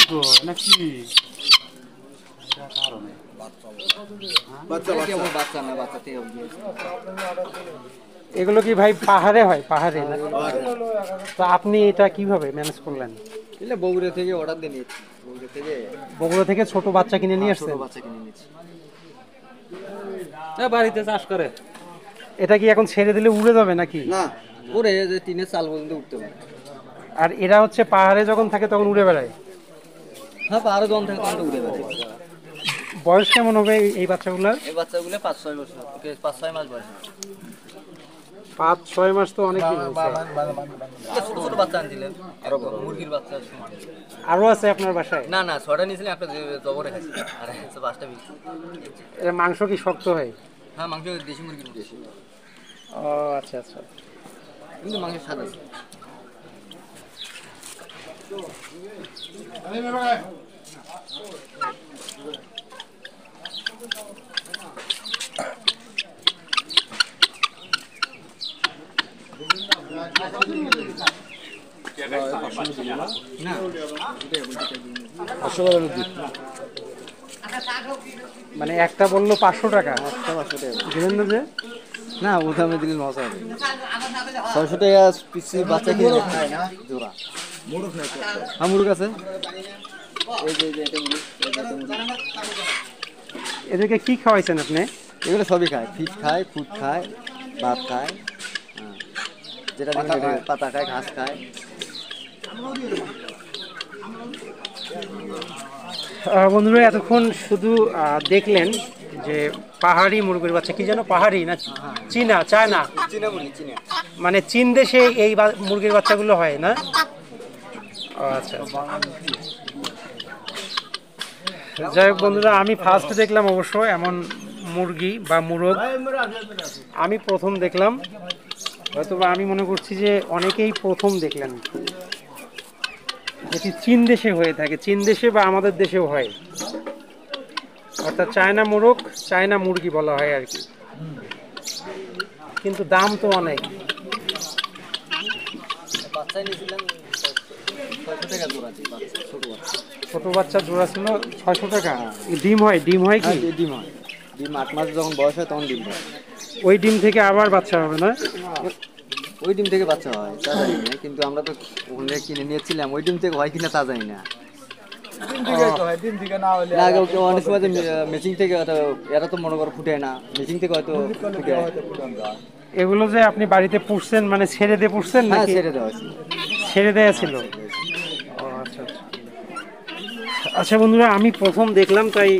গো নাকি এগুলো কি ভাই পাহাড়ে হয়? পাহাড়ে না? তো আপনি এটা কিভাবে ম্যানেজ করলেন? বগুড়া থেকে অর্ডার দিয়ে নিয়েছি। বগুড়া থেকে ছোট বাচ্চা কিনে নিয়ে আসছেন? বাচ্চা কিনে নিয়েছি। বাড়িতে চাষ করে। এটা কি এখন ছেড়ে দিলে উড়ে যাবে নাকি? না, উড়ে যে টিনের চাল পর্যন্ত উঠতে পারে। আর এরা হচ্ছে পাহাড়ে যখন থাকে তখন উড়ে বেড়ায়? হ্যাঁ, পাহাড়ে যখন থাকে তখন উড়ে বেড়ায়। বয়স কেমন হবে এই বাচ্চাগুলোর? এই বাচ্চাগুলো 5-6 বছর, 5-6 মাস বয়স। 5-6 মাস তো অনেক দিন হয়েছে। ছোট ছোট বাচ্চা আনছিলেন, আরো বড় মুরগির বাচ্চা। আরো আছে আপনার বাসায়? না না, 6টা নিয়েছিলেন, একটা জবর রেখেছি, আর 5টা বিক্রি। এর মাংস কি শক্ত হয়? হ্যাঁ, মাংস দেশি মুরগির দেশি। ও আচ্ছা আচ্ছা। কিন্তু মাংসের স্বাদ আছে। মানে একটা বললো 500 টাকা? দিলেন না যে? না, ওখানে দিলে লস হবে। 600 টাকা পিসি বাচ্চা কিনে খায় না জোড়া। মুরগ নাই? হ্যাঁ, মুরগ আছে। এই যে এটা মুরগ, এটা মুরগ। এদেরকে কি খাওয়াইছেন আপনি? এগুলো সবই খায়, ফিট খায়, ফুড খায়, ভাত খায়, যেটা পাতা খায়, ঘাস খায়। বন্ধুরা এতক্ষণ শুধু দেখলেন যে পাহাড়ি মুরগির বাচ্চা, কি যেন পাহাড়ি না চীনা, চায়না, মানে চীন দেশে এই মুরগির বাচ্চাগুলো হয় না? আচ্ছা আচ্ছা। যাই হোক বন্ধুরা, আমি ফার্স্ট দেখলাম অবশ্য এমন মুরগি বা মুরগ, আমি প্রথম দেখলাম। হয়তো আমি মনে করছি যে অনেকেই প্রথম দেখলেন, যেটি চীন দেশে হয়ে থাকে, চীন দেশে বা আমাদের দেশেও হয়, অর্থাৎ চায়না মোরগ, চায়না মুরগি বলা হয় আর কি। কিন্তু দাম তো অনেক। ছোট বাচ্চা জোড়া ছিল 600 টাকা। ডিম হয়? ডিম হয় কি? ডিম হয়। ডিম 8 মাস যখন বয়স হয় তখন ডিম হয়। ওই ডিম থেকে আবার বাচ্চা হবে না? ওই ডিম থেকে বাচ্চা হয় তা জানি না, কিন্তু আমরা তো ওখানে কিনে নিয়েছিলাম, ওই ডিম থেকে হয় কিনা তা জানি না। অনেক সময় মেচিং থেকে, এরা তো মনে করো ফুটে না, মেচিং থেকে হয়তো ফুটে। এগুলো যে আপনি বাড়িতে পুষছেন, মানে ছেড়ে দিয়ে পুষছেন হ্যাঁ, নাকি? ছেড়ে দেওয়া ছিল। ছেড়ে দেয়া ছিল? ও আচ্ছা আচ্ছা। আচ্ছা বন্ধুরা, আমি প্রথম দেখলাম তাই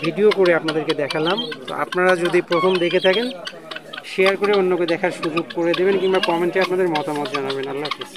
ভিডিও করে আপনাদেরকে দেখালাম। তো আপনারা যদি প্রথম দেখে থাকেন, শেয়ার করে অন্যকে দেখার সুযোগ করে দেবেন, কিংবা কমেন্টে আপনাদের মতামত জানাবেন। আল্লাহ হাফেজ।